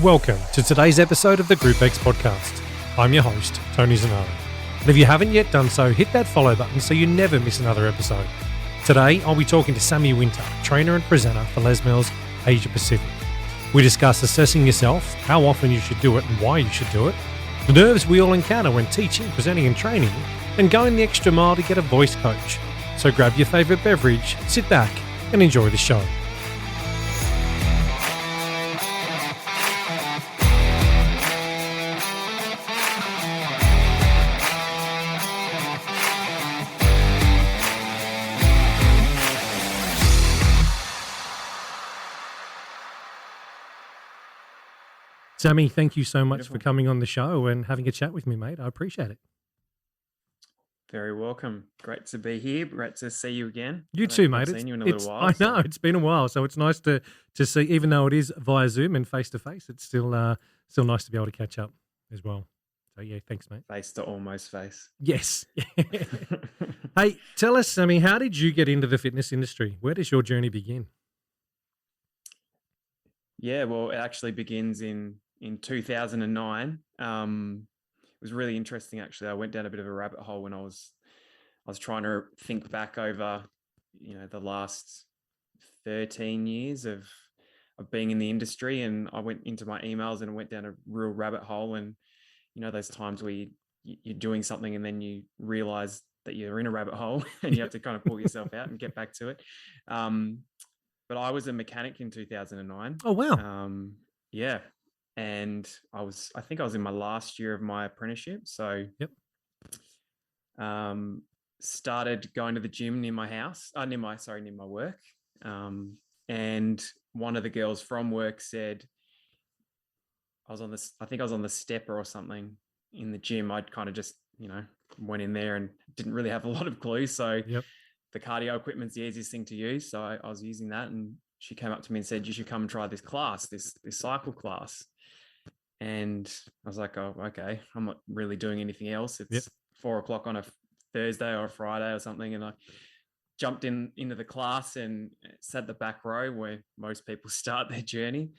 Welcome to today's episode of the Group X podcast. I'm your host, Tony Zanaro. And if you haven't yet done so, hit that follow button so you never miss another episode. Today, I'll be talking to Sammy Winter, trainer and presenter for Les Mills Asia Pacific. We discuss assessing yourself, how often you should do it and why you should do it, the nerves we all encounter when teaching, presenting and training, and going the extra mile to get a voice coach. So grab your favourite beverage, sit back and enjoy the show. Sammy, thank you so much for coming on the show and having a chat with me, mate. I appreciate it. Very welcome. Great to be here. Great to see you again. You too, mate. I've seen you in a little while. I know, it's been a while, so it's nice to see, even though it is via Zoom and face-to-face, it's still nice to be able to catch up as well. So, yeah, thanks, mate. Face to almost face. Yes. Hey, tell us, Sammy, how did you get into the fitness industry? Where does your journey begin? Yeah, well, it actually begins in 2009. It was really interesting, actually. I went down a bit of a rabbit hole when I was trying to think back over, the last 13 years of being in the industry, and I went into my emails and went down a real rabbit hole. And those times where you're doing something and then you realize that you're in a rabbit hole and you have to kind of pull yourself out and get back to it. But I was a mechanic in 2009. Oh, wow. Yeah. And I think I was in my last year of my apprenticeship. So yep. Started going to the gym near my house, near my work. And one of the girls from work said, I think I was on the stepper or something in the gym. I'd kind of just, went in there and didn't really have a lot of clues. So yep. The cardio equipment's the easiest thing to use. So I was using that, and she came up to me and said, you should come and try this class, this cycle class. And I was like, oh, okay, I'm not really doing anything else. It's 4:00 on a Thursday or a Friday or something. And I jumped into the class and sat the back row where most people start their journey,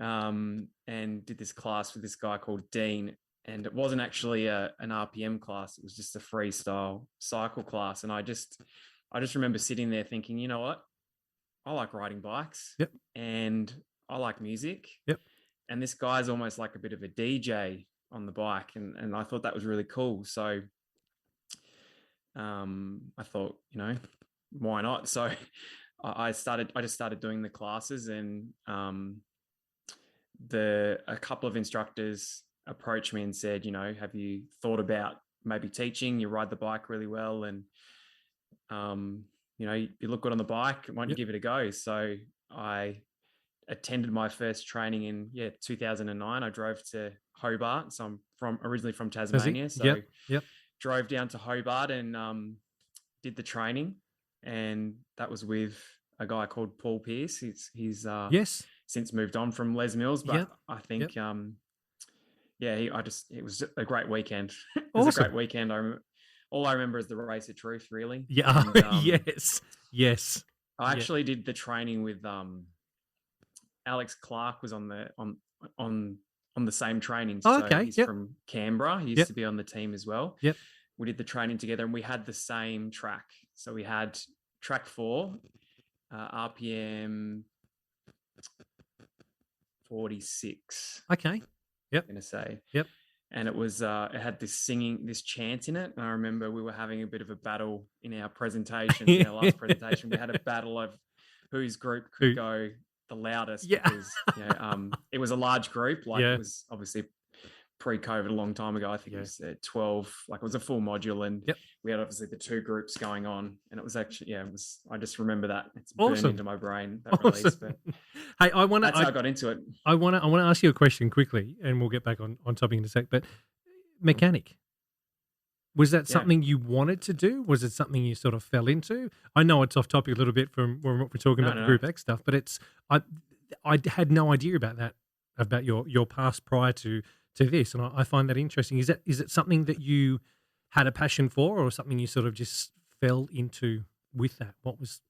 and did this class with this guy called Dean. And it wasn't actually an RPM class. It was just a freestyle cycle class. And I just remember sitting there thinking, you know what? I like riding bikes. Yep. And I like music. Yep. And this guy's almost like a bit of a DJ on the bike. And I thought that was really cool. So I thought, why not? So I just started doing the classes, and a couple of instructors approached me and said, have you thought about maybe teaching? You ride the bike really well, and you look good on the bike. Why don't you give it a go? So I attended my first training in 2009. I drove to Hobart. So I'm originally from Tasmania. So drove down to Hobart and did the training, and that was with a guy called Paul Pierce. He's since moved on from Les Mills, but I think it was a great weekend. It was a great weekend. All I remember is the race of truth, really. Yeah. And, yes. I actually did the training with Alex Clark was on the same training. So he's from Canberra. He used to be on the team as well. Yep. We did the training together, and we had the same track. So we had track 4, RPM 46. Okay. Yep. I'm going to say. Yep. And it was, it had this chant in it. And I remember we were having a bit of a battle in our presentation, in our last presentation. We had a battle of whose group could go the loudest, because it was a large group. It was obviously pre-COVID a long time ago. I think it was 12, it was a full module, and we had obviously the 2 groups going on, and it was actually, I just remember that. It's burned into my brain, that release. But hey, that's how I got into it. I want to ask you a question quickly, and we'll get back on topic in a sec, but mechanic, was that something you wanted to do? Was it something you sort of fell into? I know it's off topic a little bit from what we're talking about, the Group X stuff, but I had no idea about that, about your past prior to this, and I find that interesting. Is it something that you had a passion for, or something you sort of just fell into with that? What was?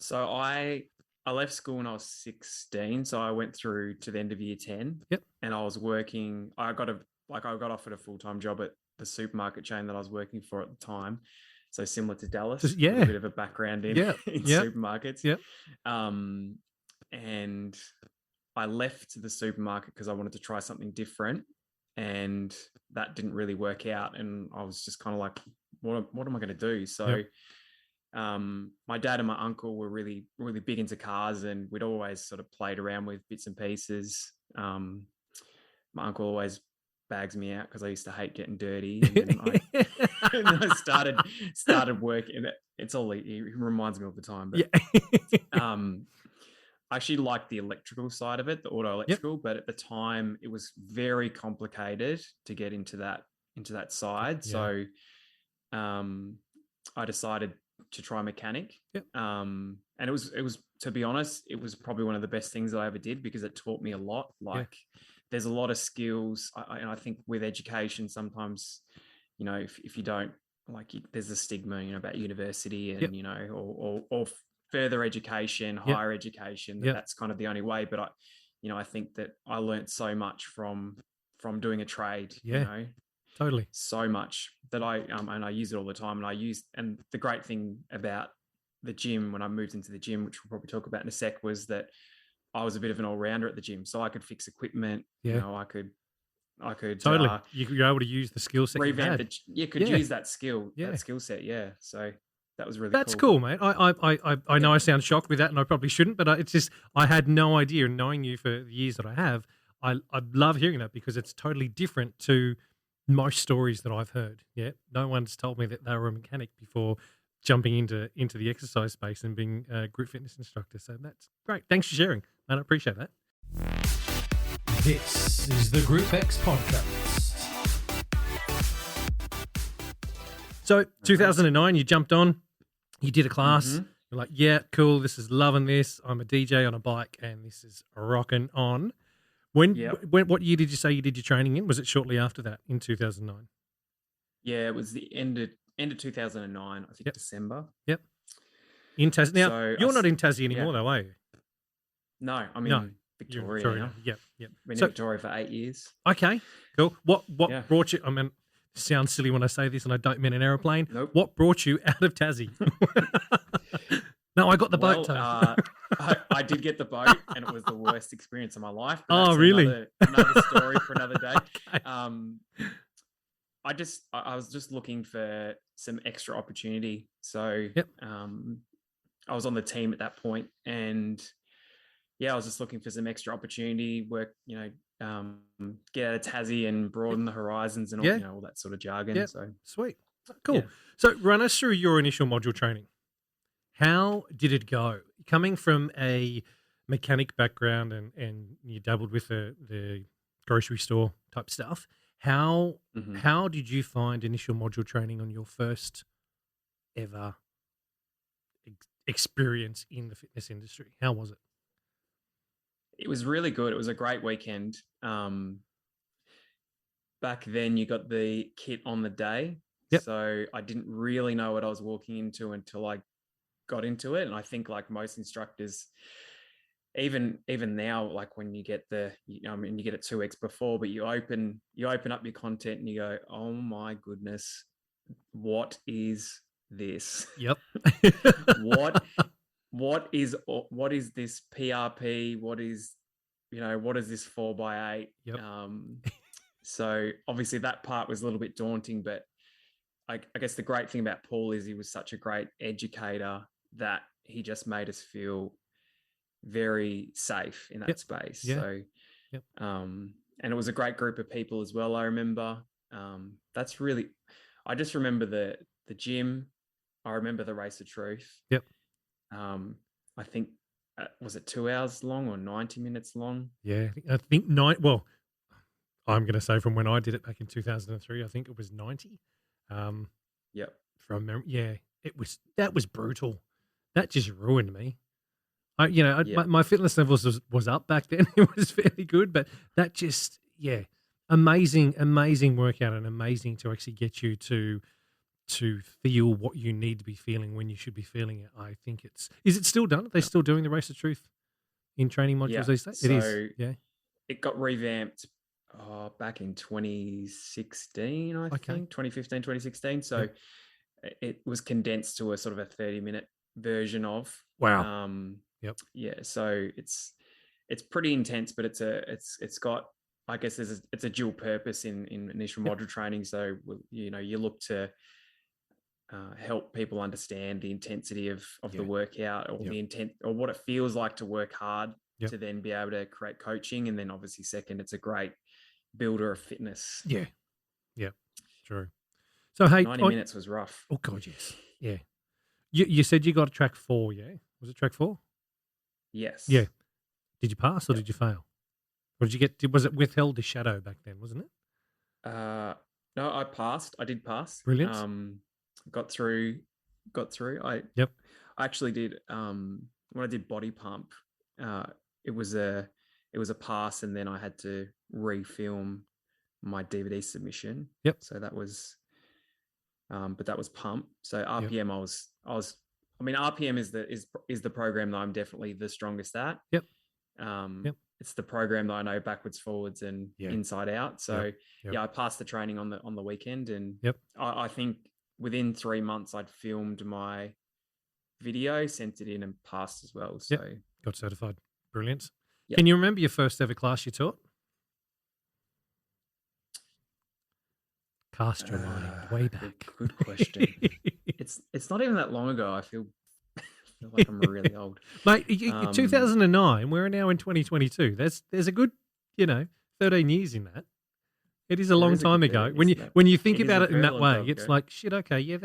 So I I left school when I was 16, so I went through to the end of year 10. Yep. And I was working. I got offered a full-time job at the supermarket chain that I was working for at the time. So similar to Dallas, with Yeah. a bit of a background in Yeah. in Yeah. supermarkets. Yeah. And I left the supermarket because I wanted to try something different, and that didn't really work out. And I was just kind of like, what am I going to do? So my dad and my uncle were really, really big into cars, and we'd always sort of played around with bits and pieces. My uncle always bags me out because I used to hate getting dirty. And then I started working. It's all he reminds me all the time. But I actually liked the electrical side of it, the auto electrical, but at the time it was very complicated to get into that side. So I decided to try mechanic. And it was, to be honest, it was probably one of the best things that I ever did, because it taught me a lot. Like there's a lot of skills. And I think with education, sometimes, if you don't there's a stigma, about university and, or further education, higher education, that's kind of the only way. But I think that I learned so much from doing a trade, totally. So much that and I use it all the time. And the great thing about the gym, when I moved into the gym, which we'll probably talk about in a sec, was that I was a bit of an all-rounder at the gym. So I could fix equipment, I could totally. You're able to use the skill set revamp use that skill set. So that was really cool, mate. I know I sound shocked with that, and I probably shouldn't, but it's just I had no idea. And knowing you for the years that I have, I love hearing that, because it's totally different to most stories that I've heard. Yeah, no one's told me that they were a mechanic before jumping into the exercise space and being a group fitness instructor. So that's great. Thanks for sharing, man. I appreciate that. This is the Group X podcast. So 2009, you jumped on, you did a class. Mm-hmm. You're like, yeah, cool. This is loving this. I'm a DJ on a bike, and this is rocking on. What year did you say you did your training in? Was it shortly after that, in 2009? Yeah, it was the end of 2009. I think December. Yep. In Tassie. Now, you're not in Tassie anymore, though, are you? No, I'm in Victoria. Yep. Been in Victoria for 8 years. Okay, cool. What brought you? I mean, it sounds silly when I say this, and I don't mean an aeroplane. Nope. What brought you out of Tassie? No, I got the boat. I did get the boat, and it was the worst experience of my life. Oh, really? Another story for another day. I was just looking for some extra opportunity. So I was on the team at that point, and I was just looking for some extra opportunity, work, get out of Tassie and broaden the horizons and all, all that sort of jargon. Yep. So sweet. Cool. So run us through your initial module training. How did it go? Coming from a mechanic background and you dabbled with the grocery store type stuff, how did you find initial module training on your first ever experience in the fitness industry? How was it? It was really good. It was a great weekend. Back then, you got the kit on the day. Yep. So I didn't really know what I was walking into until I got into it. And I think, like most instructors, even now, like when you get you get it 2 weeks before, but you open up your content and you go, oh my goodness, what is this? Yep. What is this PRP? What is this 4x8? Yep. So obviously that part was a little bit daunting, but I guess the great thing about Paul is he was such a great educator that he just made us feel very safe in that space. Yeah. So, and it was a great group of people as well. I remember, I just remember the gym. I remember the Race of Truth. Yep. I think, was it 2 hours long or 90 minutes long? Yeah, I think 9. Well, I'm going to say from when I did it back in 2003, I think it was 90. Yep. From memory, that was brutal. That just ruined me. My fitness levels was up back then. It was fairly good, but that just amazing workout, and amazing to actually get you to to feel what you need to be feeling when you should be feeling it. I think is it still done? Are they Yeah. still doing the Race of Truth in training modules Yeah. these days? It is. So Yeah. it got revamped back in 2016, I Okay. think, 2015, 2016. So Yep. it was condensed to a sort of a 30-minute version of. Wow. Yep. Yeah. So it's pretty intense, but it's got, I guess it's a dual purpose in initial Yep. module training. So you look to help people understand the intensity of Yeah. the workout, or Yep. the intent, or what it feels like to work hard, Yep. to then be able to create coaching. And then obviously second, it's a great builder of fitness. Yeah. Yep. True. So hey, 90 minutes was rough. oh god, yes. Yeah. You said you got track 4, yeah? Was it track 4? Yes. Yeah. Did you pass or Yep. did you fail? Or did you get? Was it withheld to shadow back then? Wasn't it? No, I passed. I did pass. Brilliant. Got through. I Yep. actually did. When I did body pump, it was a pass, and then I had to refilm my DVD submission. Yep. So that was, but that was pump. So Yep. RPM, I mean, RPM is the program that I'm definitely the strongest at. Yep. Yep. It's the program that I know backwards, forwards, and inside out. So Yep. I passed the training on the weekend, and Yep. I think within 3 months I'd filmed my video, sent it in, and passed as well. So got certified. Brilliant. Yep. Can you remember your first ever class you taught? Cast your mind way back. Good question. It's not even that long ago. I feel like I'm really old. Mate, 2009, we're now in 2022. There's a good, 13 years in that. It is a long time ago. When you think about it in that way, it's like, shit, okay, yeah,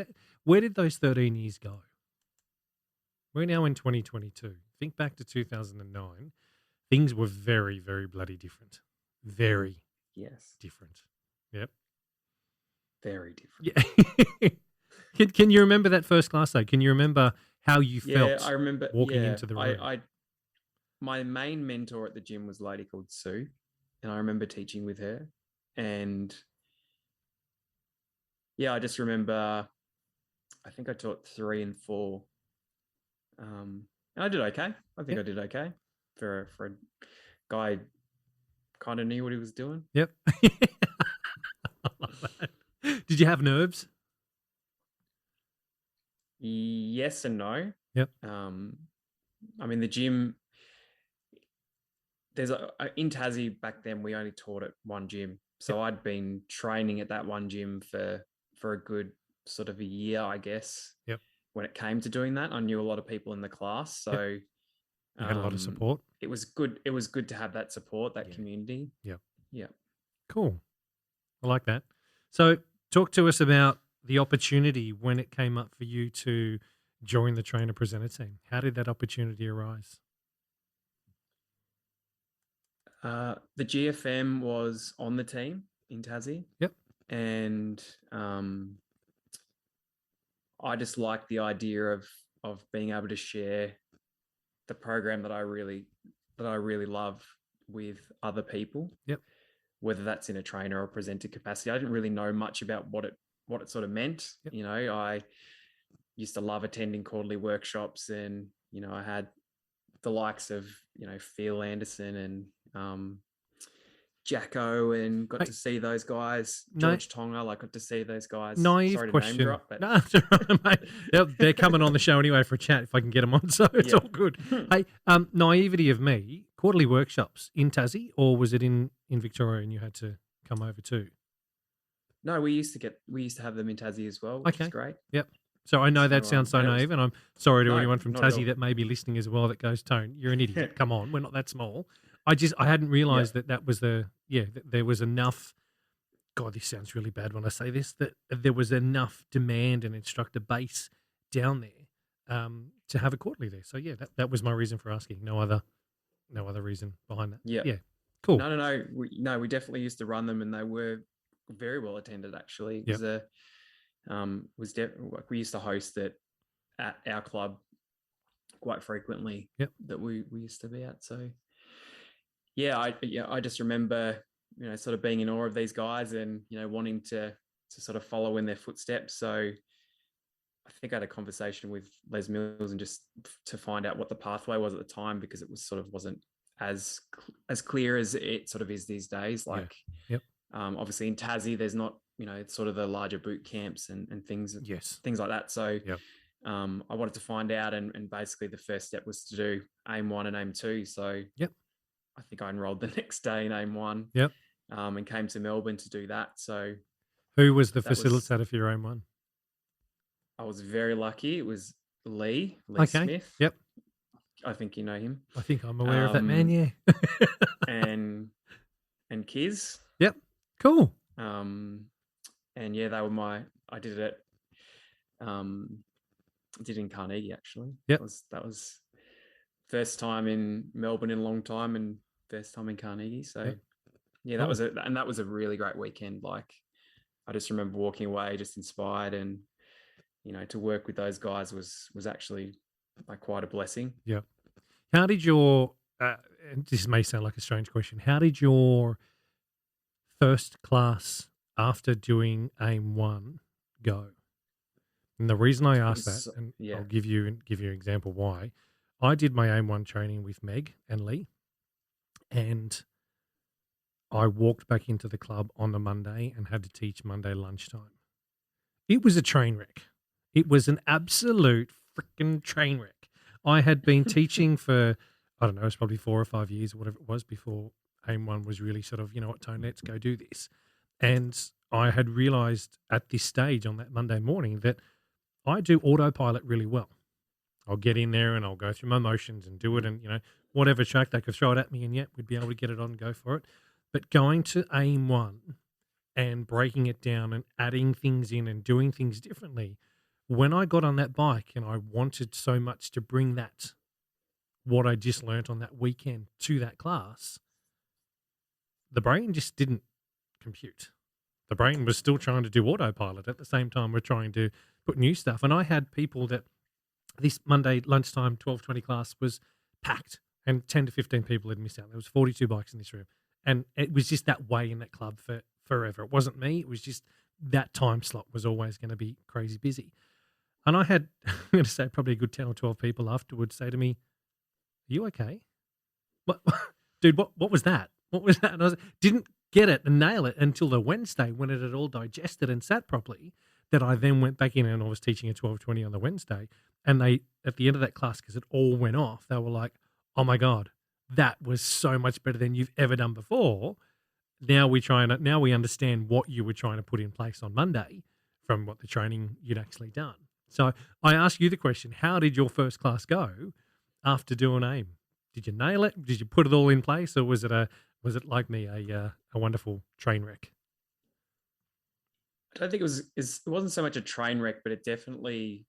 where did those 13 years go? We're now in 2022. Think back to 2009. Things were very, very bloody different. Very different. Yep. Very different. Yeah. Can you remember that first class though? Can you remember how you felt? Yeah, I remember walking into the room. My main mentor at the gym was a lady called Sue, and I remember teaching with her. And yeah, I just remember, I think I taught 3 and 4. And I did okay. I think I did okay for a guy kind of knew what he was doing. Yep. I love that. Did you have nerves? Yes and no. Yep. I mean, the gym, there's in Tassie back then, we only taught at one gym. So I'd been training at that one gym for a good sort of a year, I guess. Yep. When it came to doing that, I knew a lot of people in the class. So you had a lot of support. It was good. It was good to have that support, that community. Yeah. Yeah. Cool. I like that. So talk to us about the opportunity when it came up for you to join the trainer presenter team. How did that opportunity arise? The GFM was on the team in Tassie. Yep. And I just liked the idea of being able to share the program that I really love with other people. Yep. Whether that's in a trainer or presenter capacity. I didn't really know much about what it sort of meant. Yep. I used to love attending quarterly workshops, and I had the likes of Phil Anderson and Jacko, and got to see those guys. George Tonga, got to see those guys. Naive Sorry to question. name drop, but no, it's all right, mate. They're coming on the show anyway for a chat if I can get them on, so it's all good. Hey, naivety of me, quarterly workshops in Tassie, or was it in Victoria and you had to come over too? No, we used to have them in Tassie as well, which is great. Yep. So I know that sounds so naive, and I'm sorry to anyone from Tassie that may be listening as well that goes, Tone, you're an idiot. Come on, we're not that small. I hadn't realised that was that there was enough. God, this sounds really bad when I say this. That there was enough demand and instructor base down there to have a quarterly there. So yeah, that was my reason for asking. No other reason behind that. Yeah. Cool. No. We definitely used to run them, and they were very well attended. Actually, it was we used to host it at our club quite frequently. Yep. That we used to be at. So I just remember sort of being in awe of these guys, and wanting to sort of follow in their footsteps. So I think I had a conversation with Les Mills and just to find out what the pathway was at the time, because it was sort of wasn't as clear as it sort of is these days. Yeah. Like, Yep. obviously in Tassie, there's not, it's sort of the larger boot camps and Yes. things like that. So Yep. I wanted to find out, and basically the first step was to do AIM 1 and AIM 2. So Yep. I think I enrolled the next day in AIM 1, Yep. and came to Melbourne to do that. So Who was the that was, facilitator for your own one? I was very lucky. It was Lee Okay. Smith. Yep. I think you know him. I think I'm aware of that man. Yeah. and Kiz. Yep. Cool. And yeah, they were I did it I did in Carnegie, actually. Yep. That was first time in Melbourne in a long time, and first time in Carnegie. So Yep. yeah, Cool. that was a really great weekend. Like, I just remember walking away just inspired, and to work with those guys was actually like quite a blessing. Yep. How did your and this may sound like a strange question. How did your first class after doing AIM 1 go? And the reason I ask that, and Yeah. I'll give you an example why. I did my AIM 1 training with Meg and Lee, and I walked back into the club on the Monday and had to teach Monday lunchtime. It was a train wreck. It was an absolute freaking train wreck. I had been teaching for, I don't know, it's probably 4 or 5 years or whatever it was before AIM 1 was really sort of, you know what, Tone, let's go do this. And I had realized at this stage on that Monday morning that I do autopilot really well. I'll get in there and I'll go through my motions and do it, and whatever track they could throw it at me, and yet we'd be able to get it on and go for it. But going to AIM 1 and breaking it down and adding things in and doing things differently, when I got on that bike and I wanted so much to bring that, what I just learnt on that weekend, to that class, the brain just didn't compute. The brain was still trying to do autopilot at the same time we're trying to put new stuff. And I had people that this Monday lunchtime 12:20 class was packed, and 10 to 15 people had missed out. There was 42 bikes in this room. And it was just that way in that club for forever. It wasn't me. It was just that time slot was always going to be crazy busy. And I had, I'm going to say probably a good 10 or 12 people afterwards say to me, "Are you okay? What, dude, what was that? What was that?" And I didn't get it and nail it until the Wednesday when it had all digested and sat properly, that I then went back in and I was teaching a 12:20 on the Wednesday. And they, at the end of that class, because it all went off, they were like, "Oh my God, that was so much better than you've ever done before. Now we understand what you were trying to put in place on Monday from what the training you'd actually done." So I ask you the question, how did your first class go after doing AIM? Did you nail it? Did you put it all in place, or was it like me, a wonderful train wreck? I don't think it wasn't so much a train wreck, but it definitely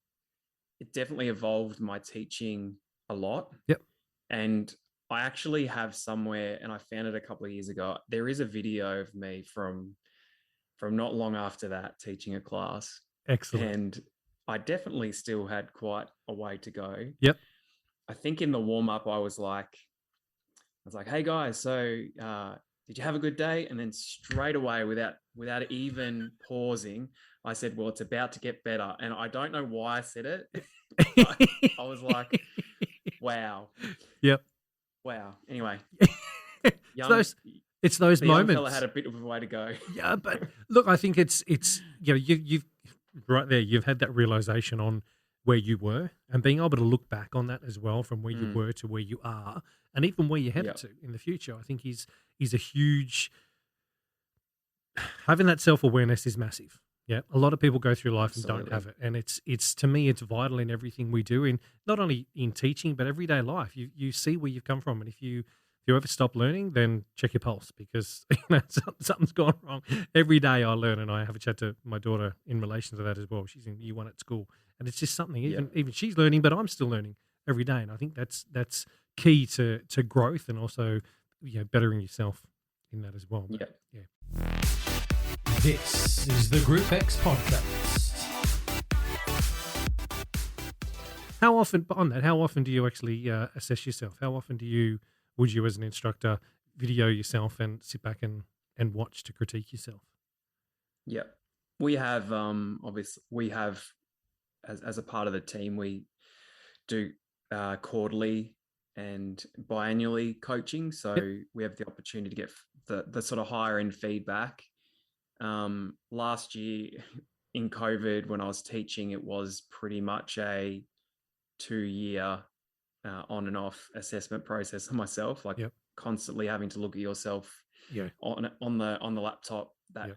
evolved my teaching a lot. Yep. And I actually have somewhere, and I found it a couple of years ago, there is a video of me from not long after that teaching a class. Excellent. And I definitely still had quite a way to go. Yep. I think in the warm-up I was like, "Hey guys, so did you have a good day?" And then straight away, without even pausing, I said, "Well, it's about to get better." And I don't know why I said it. I was like, wow. Yep. Wow. Anyway, it's those the moments. Young fella had a bit of a way to go. Yeah, but look, I think it's you've right there. You've had that realization on where you were, and being able to look back on that as well, from where you were to where you are, and even where you're headed to in the future. I think is a huge, having that self-awareness is massive. Yeah, a lot of people go through life and don't have it, and it's to me, it's vital in everything we do, in not only in teaching but everyday life. You see where you've come from, and if you ever stop learning, then check your pulse, because something's gone wrong. Every day I learn, and I have a chat to my daughter in relation to that as well. She's in year 1 at school, and it's just something. Even she's learning, but I'm still learning every day, and I think that's key to growth, and also bettering yourself in that as well. But, yeah. This is the Group X podcast. How often do you actually assess yourself? How often would you as an instructor video yourself and sit back and watch to critique yourself? Yeah. We have obviously as a part of the team, we do quarterly and biannually coaching. So we have the opportunity to get the sort of higher end feedback. Last year in COVID, when I was teaching, it was pretty much a 2-year on and off assessment process on myself, like constantly having to look at yourself on the laptop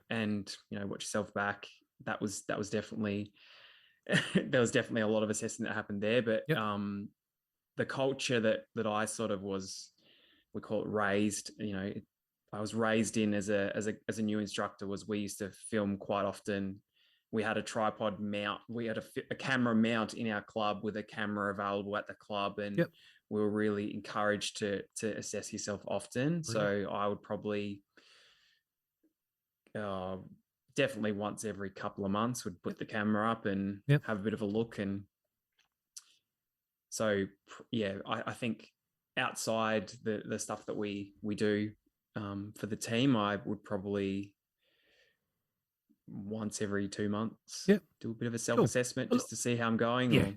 and watch yourself back. That was definitely there was definitely a lot of assessment that happened there. But the culture that I sort of was, we call it raised, I was raised in as a new instructor, was we used to film quite often. We had a tripod mount. We had a camera mount in our club with a camera available at the club, and we were really encouraged to assess yourself often. Brilliant. So I would probably definitely once every couple of months would put the camera up and have a bit of a look. And so, I think outside the stuff that we do for the team, I would probably once every 2 months do a bit of a self-assessment just to see how I'm going. Yeah.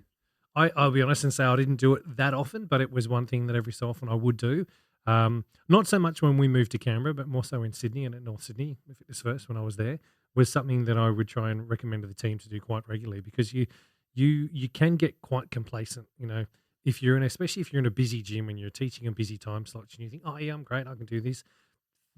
I'll be honest and say I didn't do it that often, but it was one thing that every so often I would do. Not so much when we moved to Canberra, but more so in Sydney and at North Sydney, Fitness First, when I was there, was something that I would try and recommend to the team to do quite regularly, because you can get quite complacent, especially if you're in a busy gym and you're teaching in busy time slots and you think, oh yeah, I'm great, I can do this.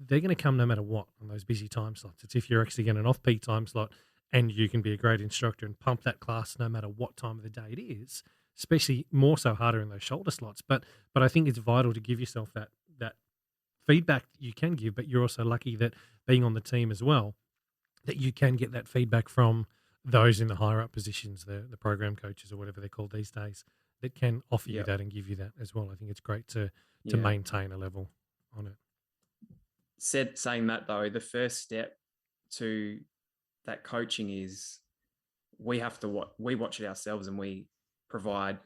They're going to come no matter what on those busy time slots. It's if you're actually getting an off-peak time slot and you can be a great instructor and pump that class no matter what time of the day it is, especially more so harder in those shoulder slots. But I think it's vital to give yourself that feedback you can give, but you're also lucky that being on the team as well, that you can get that feedback from those in the higher up positions, the program coaches or whatever they're called these days, that can offer you that and give you that as well. I think it's great to maintain a level on it. Saying that though, the first step to that coaching is we have to we watch it ourselves and we provide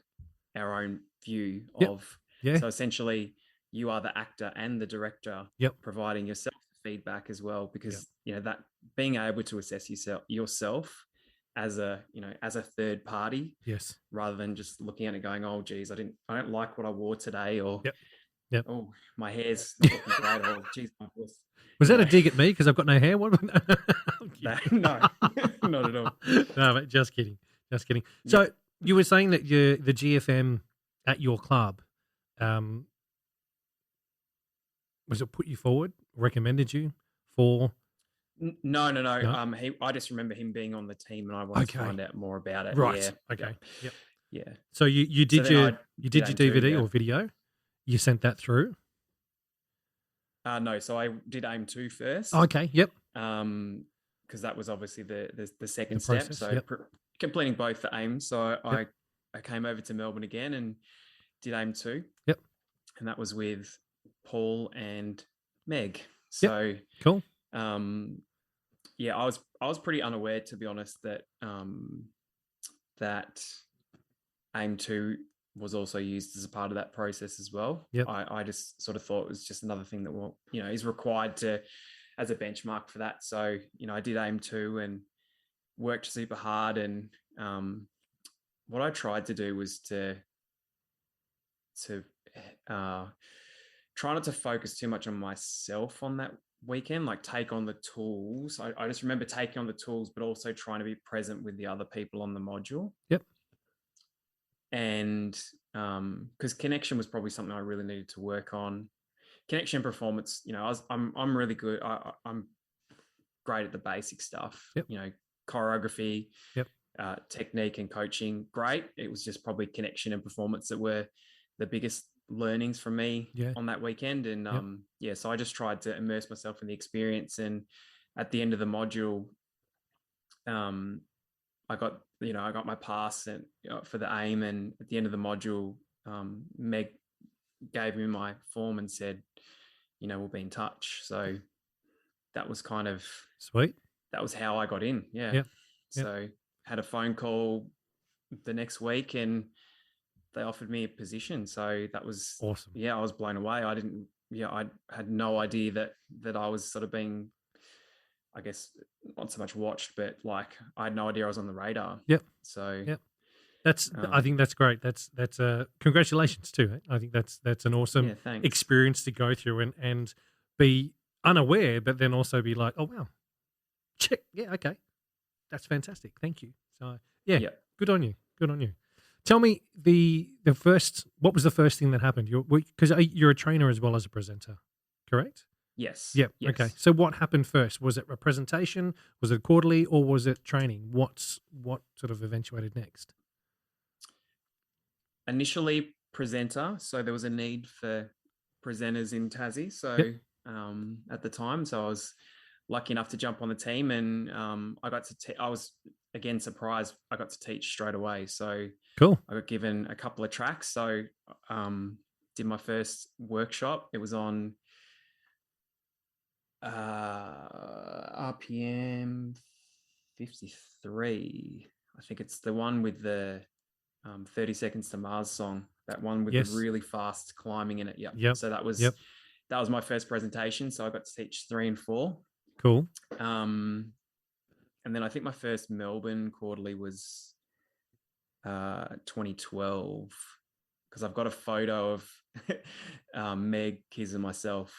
our own view of. So essentially, you are the actor and the director, providing yourself feedback as well, because that being able to assess yourself as a third party, rather than just looking at it going, oh geez, I don't like what I wore today, or oh, my hair's not looking great, or geez, my voice. Was that a dig at me because I've got no hair? What? No, not at all. No, but just kidding. So you were saying that the GFM at your club, was it put you forward, recommended you for? No. I just remember him being on the team, and I wanted to find out more about it. Right. Yeah. Okay. Yep. Yeah. So you did your DVD or video? You sent that through? No, so I did AIM 2 first. Okay, yep. Because that was obviously the second step. So completing both the AIM. So I came over to Melbourne again and did AIM 2. Yep. And that was with Paul and Meg. So cool. I was pretty unaware, to be honest, that that AIM 2 was also used as a part of that process as well. Yep. I just sort of thought it was just another thing that is required as a benchmark for that. So, I did AIM 2 and worked super hard. And what I tried to do was to try not to focus too much on myself on that weekend, like take on the tools. I just remember taking on the tools, but also trying to be present with the other people on the module. Yep. And because connection was probably something I really needed to work on. Connection performance, I'm really good. I'm great at the basic stuff. Yep. Choreography, technique and coaching, great. It was just probably connection and performance that were the biggest learnings from me on that weekend. And so I just tried to immerse myself in the experience. And at the end of the module, I got my pass and for the AIM, and at the end of the module, Meg gave me my form and said, we'll be in touch. So that was kind of sweet. That was how I got in. Yeah. So had a phone call the next week and they offered me a position. So that was awesome. Yeah, I was blown away. I had no idea that I was sort of being, I guess, not so much watched, but like I had no idea I was on the radar. Yep. So I think that's great. That's congratulations too. I think that's an awesome Yeah, thanks. experience to go through and be unaware, but then also be like, oh wow, check, yeah, okay, that's fantastic. Thank you. So yeah, Yeah. good on you. Good on you. Tell me what was the first thing that happened? Because you're a trainer as well as a presenter, correct? Yes. Yeah. Yes. Okay. So what happened first? Was it a presentation? Was it quarterly, or was it training? What sort of eventuated next? Initially presenter. So there was a need for presenters in Tassie. So Yep. at the time, so I was lucky enough to jump on the team, and I got to. I was again surprised. I got to teach straight away. So Cool. I got given a couple of tracks. So did my first workshop. It was on RPM 53. I think it's the one with the 30 Seconds to Mars song, that one with Yes. the really fast climbing in it. Yep. So that was my first presentation. So I got to teach 3 and 4. Cool. And then I think my first Melbourne quarterly was 2012, because I've got a photo of Meg, Kiz, and myself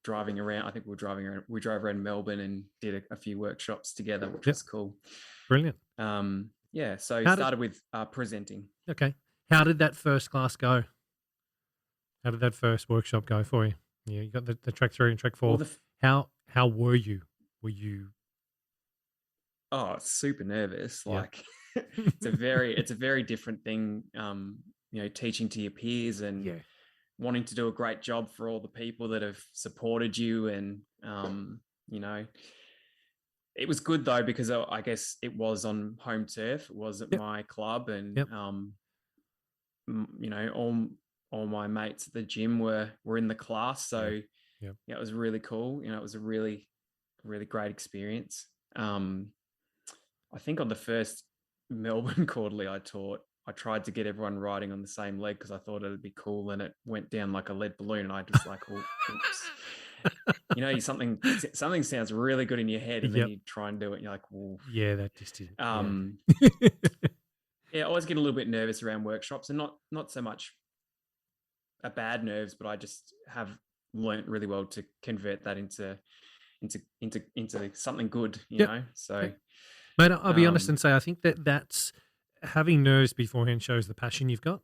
driving around. I think we drove around Melbourne and did a few workshops together, which was cool. Brilliant. Yeah, so started with presenting. Okay. How did that first class go? How did that first workshop go for you? Yeah, you got the track 3 and track 4. How were you? Were you? Oh, super nervous. Yeah. Like it's a very different thing. Teaching to your peers and wanting to do a great job for all the people that have supported you, and it was good though, because I guess it was on home turf. It was at my club, and all my mates at the gym were in the class. So it was really cool. It was a really, really great experience. I think on the first Melbourne quarterly I taught, I tried to get everyone riding on the same leg because I thought it'd be cool, and it went down like a lead balloon, and I just like, oh, oops. Something sounds really good in your head, and then you try and do it, and you're like, well, that just didn't. I always get a little bit nervous around workshops, and not so much a bad nerves, but I just have learnt really well to convert that into something good, you know. So, mate, I'll be honest and say I think that's having nerves beforehand shows the passion you've got,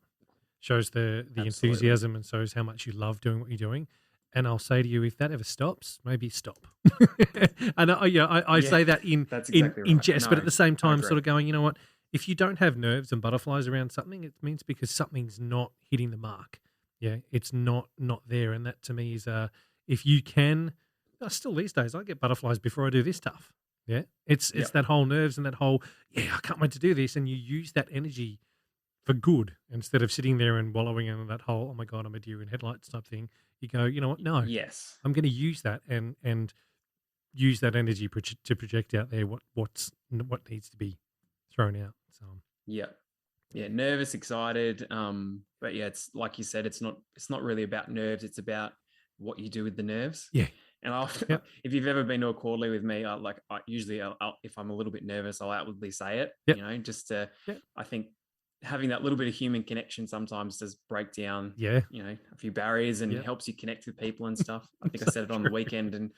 shows the enthusiasm, and shows how much you love doing what you're doing. And I'll say to you, if that ever stops, maybe stop. And I say that in jest, but at the same time, sort of going, you know what? If you don't have nerves and butterflies around something, it means because something's not hitting the mark. Yeah, it's not there, and that to me is if you can. Still these days, I get butterflies before I do this stuff. Yeah, it's that whole nerves and that whole I can't wait to do this, and you use that energy for good instead of sitting there and wallowing in that whole, oh my God, I'm a deer in headlights type thing. You go, you know what? No, I'm going to use that and use that energy to project out there what needs to be thrown out. So nervous, excited, but it's like you said, it's not really about nerves. It's about what you do with the nerves. Yeah. And if you've ever been to a quarterly with me, usually if I'm a little bit nervous, I'll outwardly say it. Just to, I think having that little bit of human connection sometimes does break down, a few barriers, and helps you connect with people and stuff. I think I said it on the weekend, and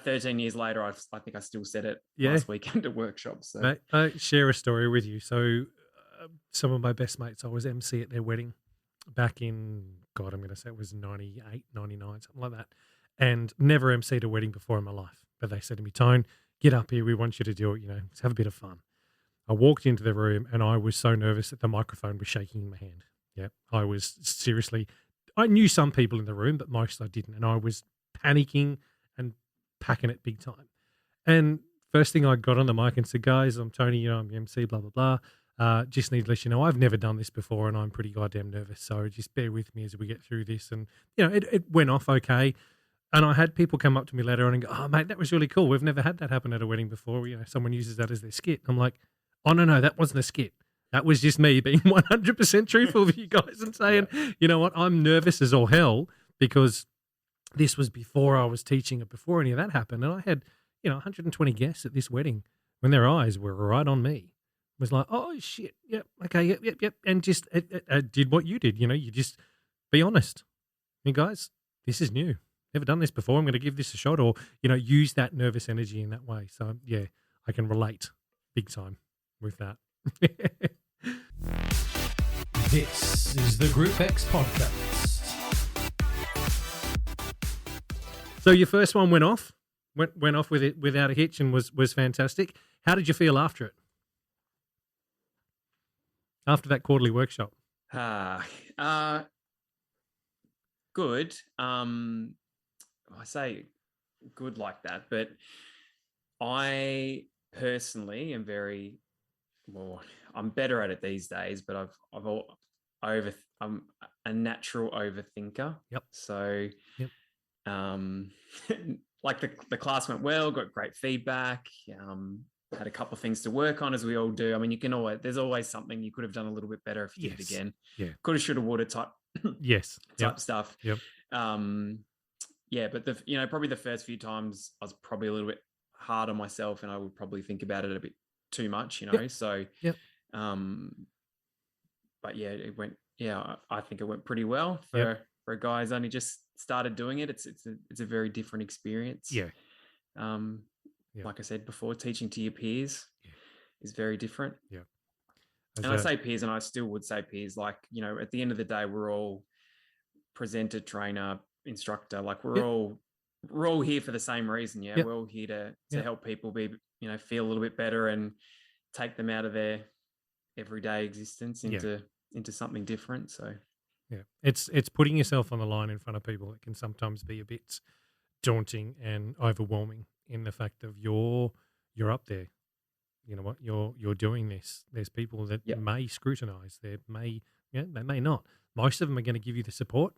13 years later, I think I still said it last weekend at workshops. So. Mate, I share a story with you. So some of my best mates, I was MC at their wedding back in, God, I'm going to say it was 98, 99, something like that. And never emceed a wedding before in my life. But they said to me, Tone, get up here. We want you to do it. Let's have a bit of fun. I walked into the room and I was so nervous that the microphone was shaking in my hand. Yeah, I was seriously, I knew some people in the room, but most I didn't. And I was panicking and packing it big time. And first thing I got on the mic and said, guys, I'm Tony, I'm the MC, blah, blah, blah. Just need to let you know I've never done this before and I'm pretty goddamn nervous. So just bear with me as we get through this. And, it went off okay. And I had people come up to me later on and go, oh, mate, that was really cool. We've never had that happen at a wedding before. Someone uses that as their skit. I'm like, oh, no, that wasn't a skit. That was just me being 100% truthful with you guys and saying, you know what, I'm nervous as all hell because this was before I was teaching it, before any of that happened. And I had, 120 guests at this wedding when their eyes were right on me. was like, oh shit, yep, okay, yep, and just did what you did. You just be honest. Hey guys, this is new. Never done this before. I'm going to give this a shot, or use that nervous energy in that way. So yeah, I can relate big time with that. This is the Group X podcast. So your first one went off with it without a hitch and was fantastic. How did you feel after it? After that quarterly workshop? Good. I say good like that, but I personally am I'm better at it these days, but I'm a natural overthinker. Yep. So, yep. Like the class went well, got great feedback. Had a couple of things to work on, as we all do. I mean, there's always something you could have done a little bit better if you did it again. Yeah. Coulda, shoulda, woulda type. Yes. Type stuff. Yep. Yeah, but probably the first few times I was probably a little bit hard on myself, and I would probably think about it a bit too much, Yep. So, yep. But yeah, it went. Yeah, I think it went pretty well for a guy who's only just started doing it. It's a very different experience. Yeah. Like I said before, teaching to your peers is very different. Yeah. And I say peers, and I still would say peers. Like, at the end of the day, we're all presenter, trainer, instructor. Like we're all here for the same reason. Yeah, we're all here to help people be, feel a little bit better and take them out of their everyday existence into something different. So yeah, it's putting yourself on the line in front of people. It can sometimes be a bit daunting and overwhelming in the fact of you're up there. You know what, you're doing this. There's people that may scrutinize. They may not. Most of them are going to give you the support.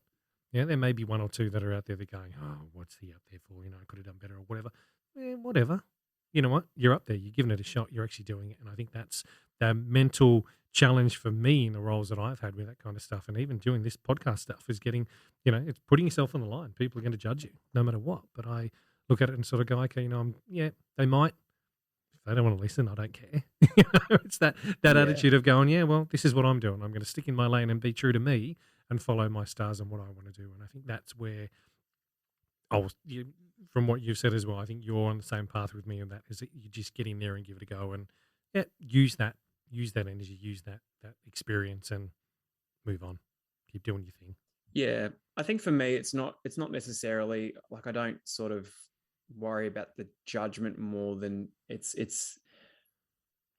Yeah, there may be one or two that are out there that are going, oh, what's he up there for? I could have done better or whatever. Whatever. You know what? You're up there. You're giving it a shot. You're actually doing it. And I think that's the mental challenge for me in the roles that I've had with that kind of stuff. And even doing this podcast stuff is getting, it's putting yourself on the line. People are going to judge you no matter what. But I look at it and sort of go, okay, they might. If they don't want to listen, I don't care. It's that attitude of going, yeah, well, this is what I'm doing. I'm going to stick in my lane and be true to me and follow my stars and what I want to do. And I think that's where from what you've said as well, I think you're on the same path with me, and that is that you just get in there and give it a go and use that energy, use that experience and move on. Keep doing your thing. Yeah. I think for me, it's not necessarily like I don't sort of worry about the judgment more than it's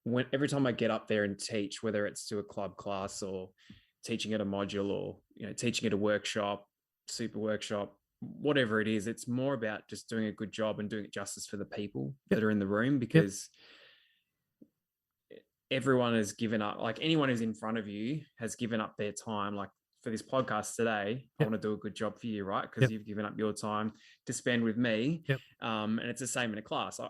when every time I get up there and teach, whether it's to a club class or teaching at a module or teaching at a workshop, super workshop, whatever it is, it's more about just doing a good job and doing it justice for the people that are in the room, because everyone has given up. Like anyone who's in front of you has given up their time. Like for this podcast today, I want to do a good job for you, right? Because you've given up your time to spend with me. And it's the same in a class.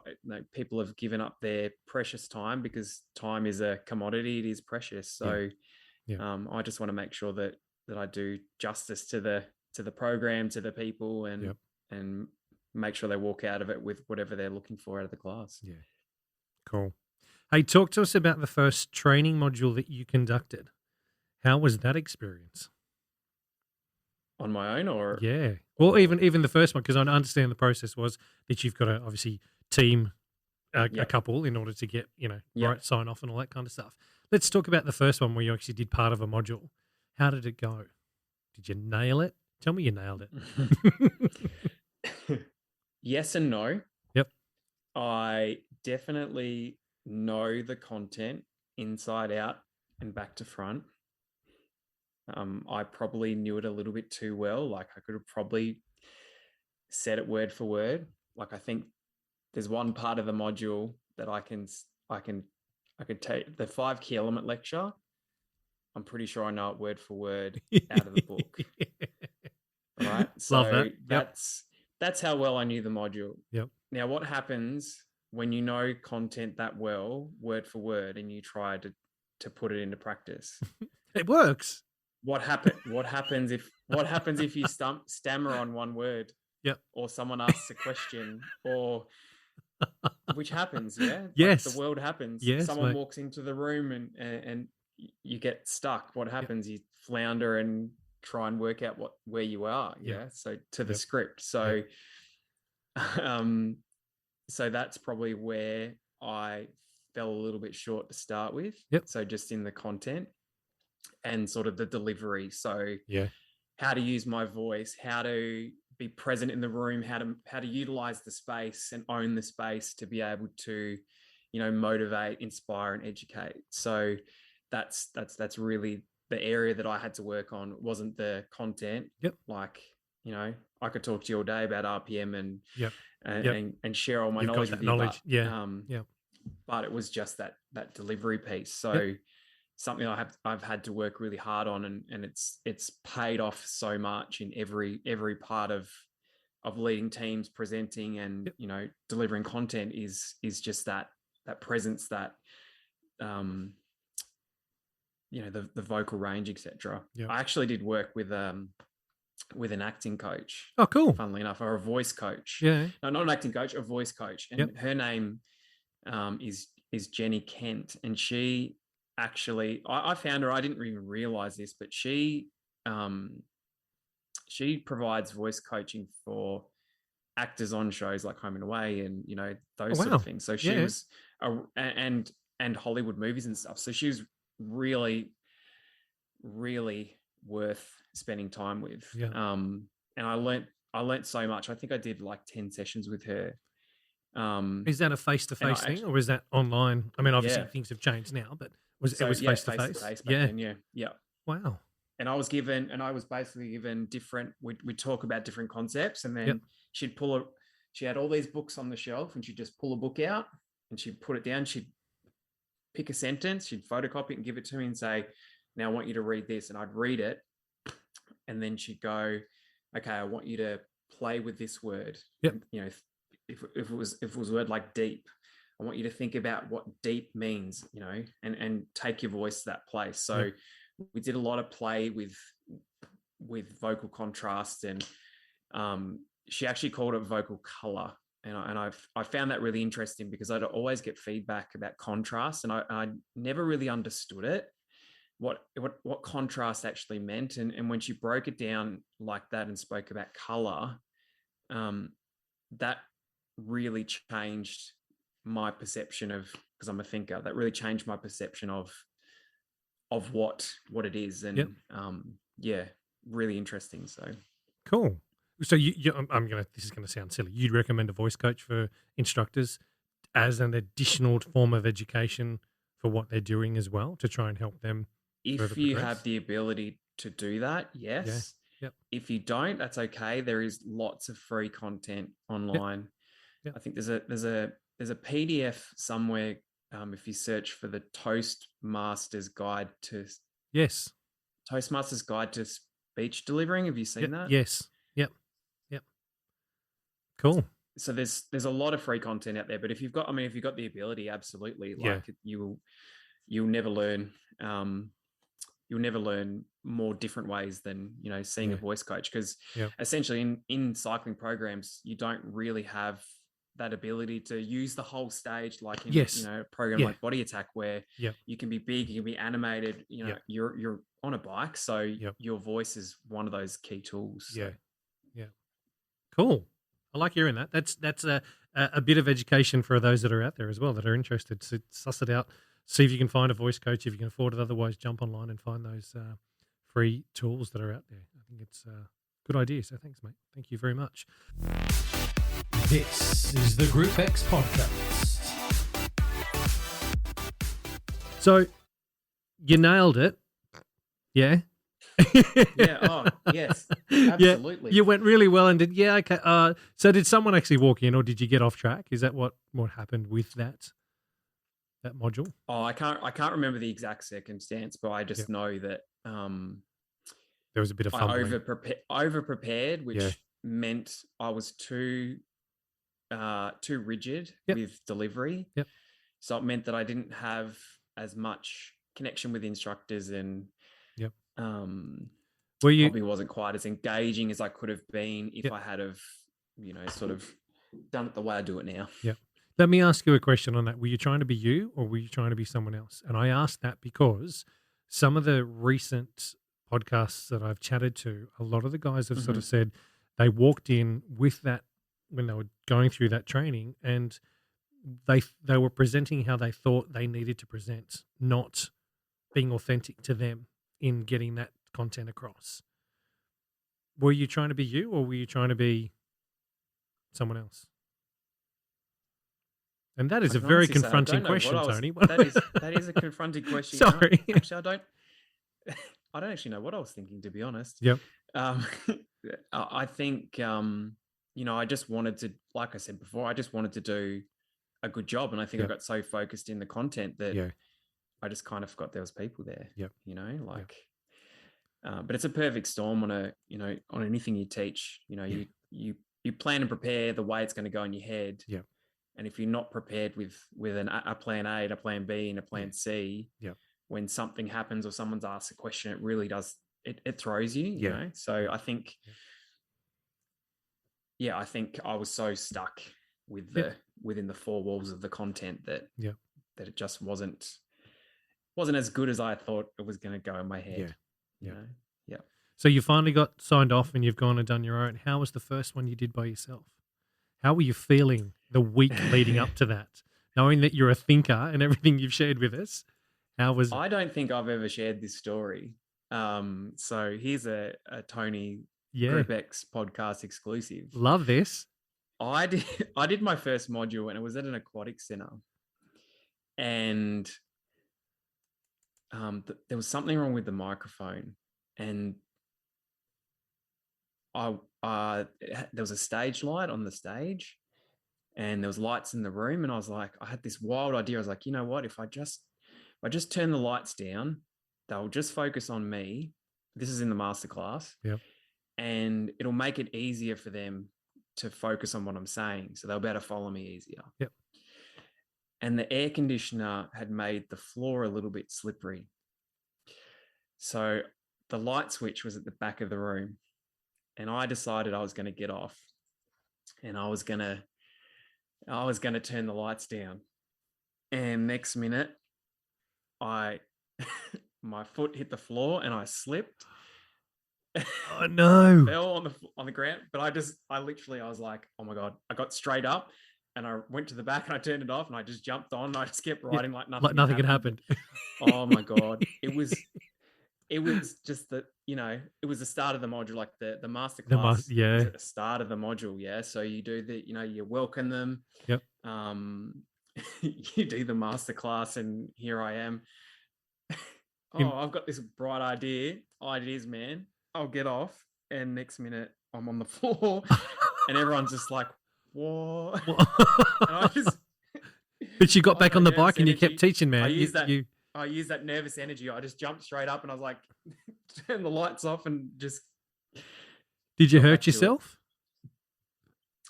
People have given up their precious time, because time is a commodity. It is precious. So I just want to make sure that I do justice to the program, to the people, and make sure they walk out of it with whatever they're looking for out of the class. Yeah. Cool. Hey, talk to us about the first training module that you conducted. How was that experience? On my own, or well, even the first one, because I understand the process was that you've got to obviously team a couple in order to get right sign off and all that kind of stuff. Let's talk about the first one where you actually did part of a module. How did it go? Did you nail it? Tell me you nailed it. Yes and no. Yep. I definitely know the content inside out and back to front. I probably knew it a little bit too well. Like I could have probably said it word for word. Like I think there's one part of the module that I could take the 5 key element lecture. I'm pretty sure I know it word for word out of the book. Right. So love that. That's how well I knew the module. Yep. Now, what happens when you know content that well, word for word, and you try to put it into practice? It works. What happens if you stammer on one word? Yep. Or someone asks a question, or which happens, yeah. Like Yes. the world happens. Yes, Someone mate. walks into the room and you get stuck. What happens? You flounder and try and work out where you are. Yep. Yeah. So to the Yep. script. So so that's probably where I fell a little bit short to start with. Yep. So just in the content and sort of the delivery. So Yeah. how to use my voice, how to be present in the room, how to utilize the space and own the space to be able to, motivate, inspire, and educate. So that's really the area that I had to work on. It wasn't the content. Yep. Like, I could talk to you all day about RPM and Yep. and share all my You've knowledge got with that you. knowledge. But, but it was just that delivery piece. So something I've had to work really hard on, and it's paid off so much in every part of leading teams, presenting, and delivering content is just that presence, that the vocal range, etc. I actually did work with an acting coach. Oh, cool. Funnily enough, or a voice coach. Yeah. No, not an acting coach, a voice coach, and her name is Jenny Kent, and she actually, I found her. I didn't even realize this, but she provides voice coaching for actors on shows like Home and Away and those sort of things. So she was and Hollywood movies and stuff. So she was really, really worth spending time with. And I learnt so much. I think I did like 10 sessions with her. Is that a face-to-face thing, or is that online? I mean, obviously things have changed now, but it was face-to-face? Back then, yeah. Wow. And I was basically given different, we'd talk about different concepts, and then she had all these books on the shelf, and she'd just pull a book out and she'd put it down. She'd pick a sentence, she'd photocopy it and give it to me and say, now I want you to read this. And I'd read it. And then she'd go, okay, I want you to play with this word. Yep. If it was a word like deep, I want you to think about what deep means, and take your voice to that place. So we did a lot of play with vocal contrast, and she actually called it vocal color. And I found that really interesting because I'd always get feedback about contrast, and I never really understood it, what contrast actually meant. And when she broke it down like that and spoke about color, that really changed my perception of, because I'm a thinker, that really changed my perception of what it is. And really interesting. So cool. So this is gonna sound silly. You'd recommend a voice coach for instructors as an additional form of education for what they're doing as well, to try and help them if you have the ability to do that, yes. Yep. If you don't, that's okay. There is lots of free content online. Yep. I think there's a PDF somewhere. If you search for the Toastmasters Guide to Speech Delivering, have you seen that? Yes. Yep. Cool. So there's a lot of free content out there, but if you've got the ability, absolutely, you'll never learn. You'll never learn more different ways than seeing a voice coach, because essentially in cycling programs you don't really have that ability to use the whole stage like in a program like Body Attack, where you can be big, you can be animated, you're on a bike, so your voice is one of those key tools. So. Cool. I like hearing that. That's a bit of education for those that are out there as well that are interested. So suss it out. See if you can find a voice coach if you can afford it. Otherwise, jump online and find those free tools that are out there. I think it's a good idea. So thanks, mate. Thank you very much. This is the Group X podcast. So you nailed it. Yeah. Oh, yes. Absolutely. You went really well and did. Yeah. Okay. So did someone actually walk in, or did you get off track? Is that what happened with that module? Oh, I can't remember the exact circumstance, but I just know that there was a bit of fumbling. I over prepared, which meant I was too rigid with delivery. Yep. So it meant that I didn't have as much connection with instructors, and probably wasn't quite as engaging as I could have been if I had have, sort of done it the way I do it now. Yeah. Let me ask you a question on that. Were you trying to be you or were you trying to be someone else? And I ask that because some of the recent podcasts that I've chatted to, a lot of the guys have sort Mhm. of said they walked in with that when they were going through that training, and they were presenting how they thought they needed to present, not being authentic to them in getting that content across. Were you trying to be you or were you trying to be someone else? And that is I a can very honestly say I confronting don't know what question, I was. Tony. That is a confronting question. Sorry. Actually, I don't. I don't actually know what I was thinking, to be honest. Yep. Um, I think I just wanted to, like I said before, I just wanted to do a good job, and I think I Yep. got so focused in the content that Yeah. I just kind of forgot there was people there. Yep. Like. But it's a perfect storm on anything you teach. Yeah. You plan and prepare the way it's going to go in your head. Yep. And if you're not prepared with a plan A and a plan B and a plan Yeah. C, Yep. when something happens or someone's asked a question, it really does it throws you. You Yeah. know. So Yeah. I think, I think I was so stuck with within the four walls of the content that Yeah. that it just wasn't as good as I thought it was going to go in my head. Yeah. You Yeah. know. Yeah. So you finally got signed off and you've gone and done your own. How was the first one you did by yourself? How were you feeling the week leading up to that? Knowing that you're a thinker and everything you've shared with us, how was it? I don't think I've ever shared this story. So here's a Tony Group X podcast exclusive. Love this. I did my first module and it was at an aquatic center, and there was something wrong with the microphone, and there was a stage light on the stage, and there was lights in the room, and I had this wild idea. I was like, you know what? If I just turn the lights down, they'll just focus on me. This is in the masterclass. Yep. And it'll make it easier for them to focus on what I'm saying. So they'll be able to follow me easier. Yep. And the air conditioner had made the floor a little bit slippery. So the light switch was at the back of the room. And I decided I was going to get off. And I was going to turn the lights down. And next minute, my foot hit the floor and I slipped. Oh no! Fell on the ground, but I was like, oh my God. I got straight up and I went to the back and I turned it off and I just jumped on and I just kept riding like nothing had happened. Oh my God. It was just that, it was the start of the module, like the masterclass was at the start of the module. Yeah. So you do you welcome them. Yep. You do the masterclass and here I am. I've got this bright ideas, man. I'll get off, and next minute I'm on the floor, and everyone's just like, "What?" But you got back on the bike and you kept teaching, man. I used that nervous energy. I just jumped straight up, and I was like, "Turn the lights off," and just. Did you hurt yourself?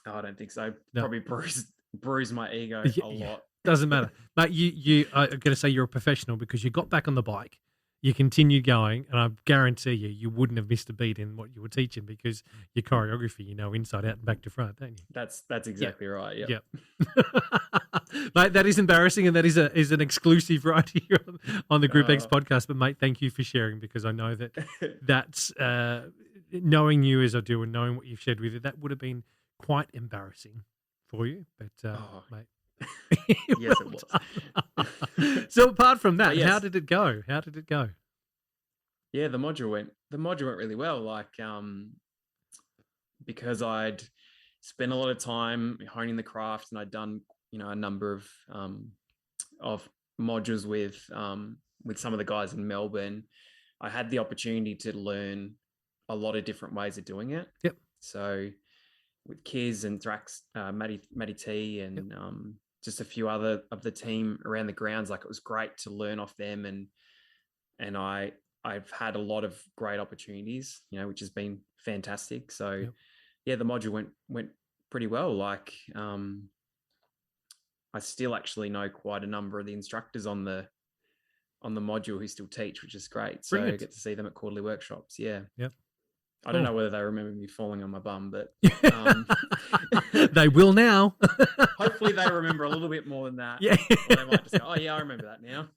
Oh, I don't think so. No. Probably bruised my ego a lot. Doesn't matter, but I'm going to say you're a professional because you got back on the bike. You continued going, and I guarantee you wouldn't have missed a beat in what you were teaching because your choreography, inside out and back to front, don't you? That's exactly right. Yeah. Mate, that is embarrassing, and that is an exclusive right here on the Group X podcast. But mate, thank you for sharing because I know that's knowing you as I do and knowing what you've shared with you, that would have been quite embarrassing for you. But mate. Yes, it was. So apart from that, how did it go? Yeah, the module went really well. Like, because I'd spent a lot of time honing the craft, and I'd done, a number of modules with some of the guys in Melbourne. I had the opportunity to learn a lot of different ways of doing it. Yep. So with Kiz and Thrax, Matty T, and just a few other of the team around the grounds. Like, it was great to learn off them, and I've had a lot of great opportunities, which has been fantastic. So the module went pretty well. Like, I still actually know quite a number of the instructors on the module who still teach, which is great. So I get to see them at quarterly workshops. Yeah. Yep. I don't know Cool. whether they remember me falling on my bum, but They will now. hopefully they remember a little bit more than that. Yeah. Or they might just go, "Oh yeah, I remember that now."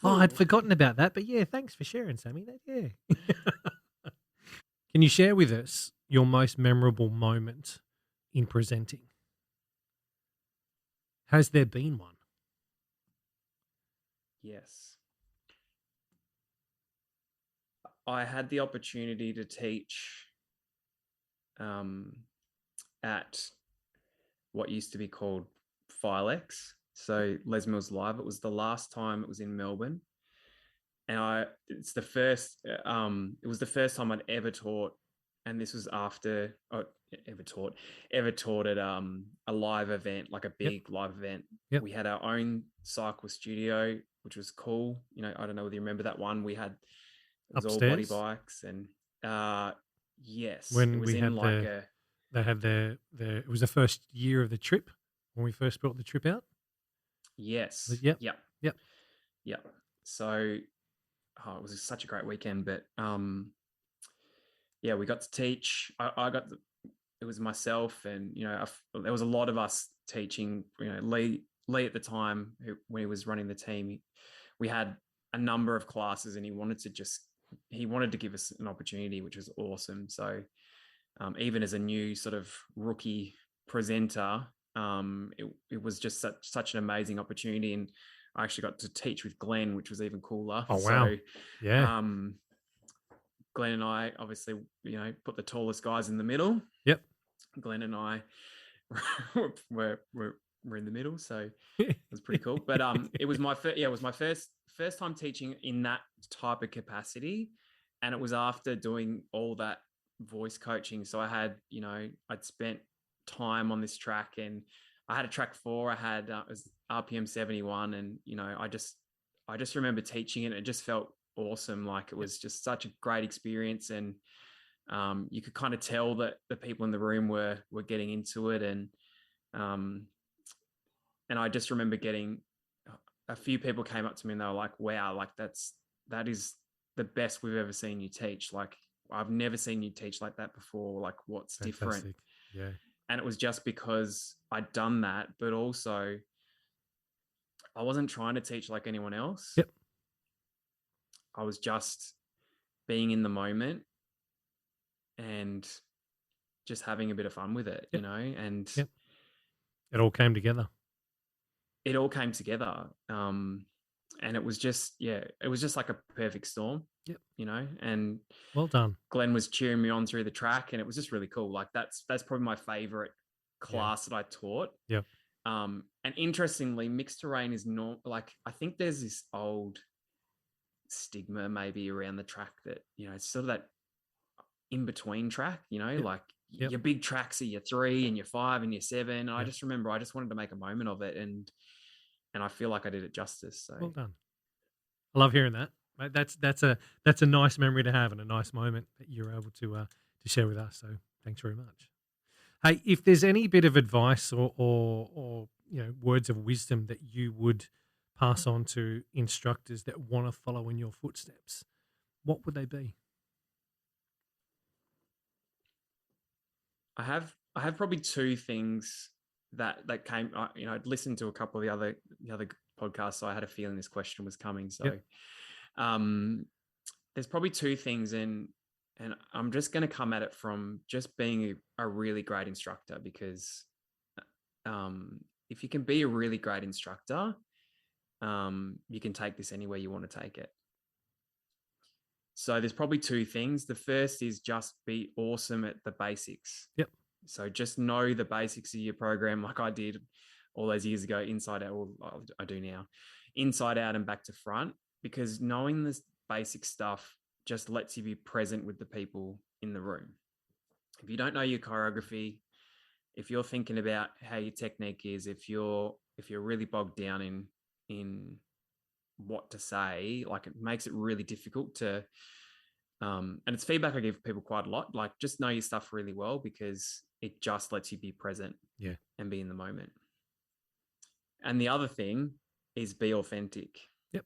Oh, I'd fool. forgotten about that, but yeah, thanks for sharing, Sammy. That yeah. Can you share with us your most memorable moment in presenting? Has there been one? Yes. I had the opportunity to teach at what used to be called Filex. So Les Mills Live. It was the last time it was in Melbourne. And it was the first time I'd ever taught. And this was after ever taught at a live event, like a big live event. Yep. We had our own cycle studio, which was cool. I don't know whether you remember that one. It was all body Upstairs? bikes, and yes, it When was we in had like they had it was the first year of the trip when we first brought the trip out. yes, Yep. yep, Yep. yep. So it was such a great weekend, but yeah, we got to teach. It was myself, and there was a lot of us teaching. Lee at the time, when he was running the team, we had a number of classes, and he wanted to give us an opportunity, which was awesome. So even as a new sort of rookie presenter, it was just such an amazing opportunity, and I actually got to teach with Glenn, which was even cooler. Oh wow. So, Yeah. Glenn and I obviously, put the tallest guys in the middle. Yep. Glenn and I were in the middle, so it was pretty cool. But it was my first time teaching in that type of capacity, and it was after doing all that voice coaching. So I had, I'd spent time on this track, and I had a track 4. I had it was RPM 71, and I just remember teaching it. And it just felt awesome. Like it was just such a great experience, and you could kind of tell that the people in the room were getting into it, and I just remember getting a few people came up to me and they were like, "Wow, like that is the best we've ever seen you teach. Like I've never seen you teach like that before. Like what's different?" Fantastic. Yeah. And it was just because I'd done that, but also I wasn't trying to teach like anyone else. Yep. I was just being in the moment and just having a bit of fun with it, Yep. and Yep. It all came together. It all came together. And it was just like a perfect storm. Yep. And Well done. Glenn was cheering me on through the track, and it was just really cool. Like that's probably my favorite class that I taught. Yep. And interestingly, mixed terrain is not like, I think there's this old stigma maybe around the track that, it's sort of that in between track, like your big tracks are your 3 and your 5 and your 7. And I just remember I just wanted to make a moment of it, and I feel like I did it justice. So well done. I love hearing that. Mate, that's a nice memory to have and a nice moment that you're able to share with us. So thanks very much. Hey, if there's any bit of advice or words of wisdom that you would pass on to instructors that want to follow in your footsteps, what would they be? I have probably 2 things that came. I'd listened to a couple of the other podcasts, so I had a feeling this question was coming. So, there's probably 2 things, and I'm just going to come at it from just being a really great instructor, because if you can be a really great instructor, you can take this anywhere you want to take it. So there's probably 2 things. The first is just be awesome at the basics. Yep. So just know the basics of your program, like I did all those years ago, inside out, or I do now, inside out and back to front, because knowing this basic stuff just lets you be present with the people in the room. If you don't know your choreography, if you're thinking about how your technique is, if you're really bogged down in what to say, like it makes it really difficult to and it's feedback I give people quite a lot, like just know your stuff really well, because it just lets you be present and be in the moment. And the other thing is be authentic. Yep.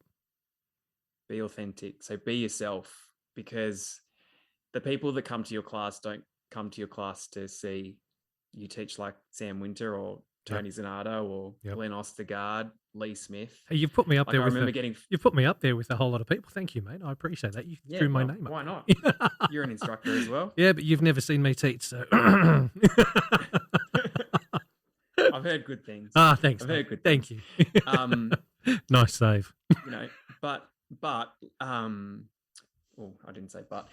Be authentic. So be yourself, because the people that come to your class don't come to your class to see you teach like Sam Winter or Tony Zanato or Glenn Ostergaard, Lee Smith. Hey, you've put me up Like, there. I remember getting. You've put me up there with a whole lot of people. Thank you, mate. I appreciate that. You threw my name up. Why not? You're an instructor as well. Yeah, but you've never seen me teach, so. I've heard good things. Thanks. I've heard good. Thank you. Nice save. You know, but well, I didn't say but.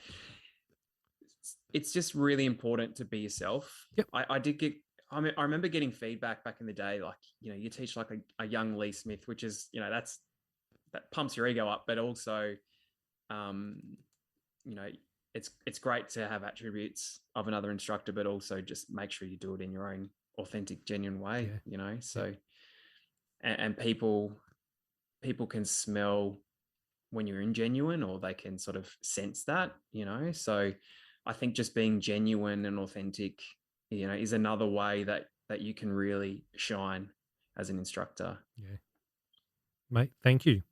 It's just really important to be yourself. Yep. I did get. I remember getting feedback back in the day, like, you know, you teach like a young Lee Smith, which is, you know, that pumps your ego up, but also, you know, it's great to have attributes of another instructor, but also just make sure you do it in your own authentic, genuine way, you know. So, and people can smell when you're ingenuine, or they can sort of sense that, you know. So I think just being genuine and authentic, you know, is another way that you can really shine as an instructor. Yeah. Mate, thank you.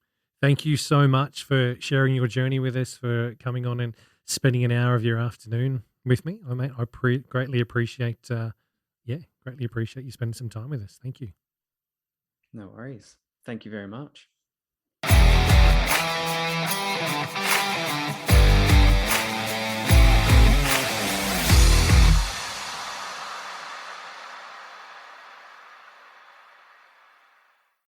Thank you so much for sharing your journey with us, for coming on and spending an hour of your afternoon with me. I greatly appreciate, greatly appreciate you spending some time with us. Thank you. No worries. Thank you very much.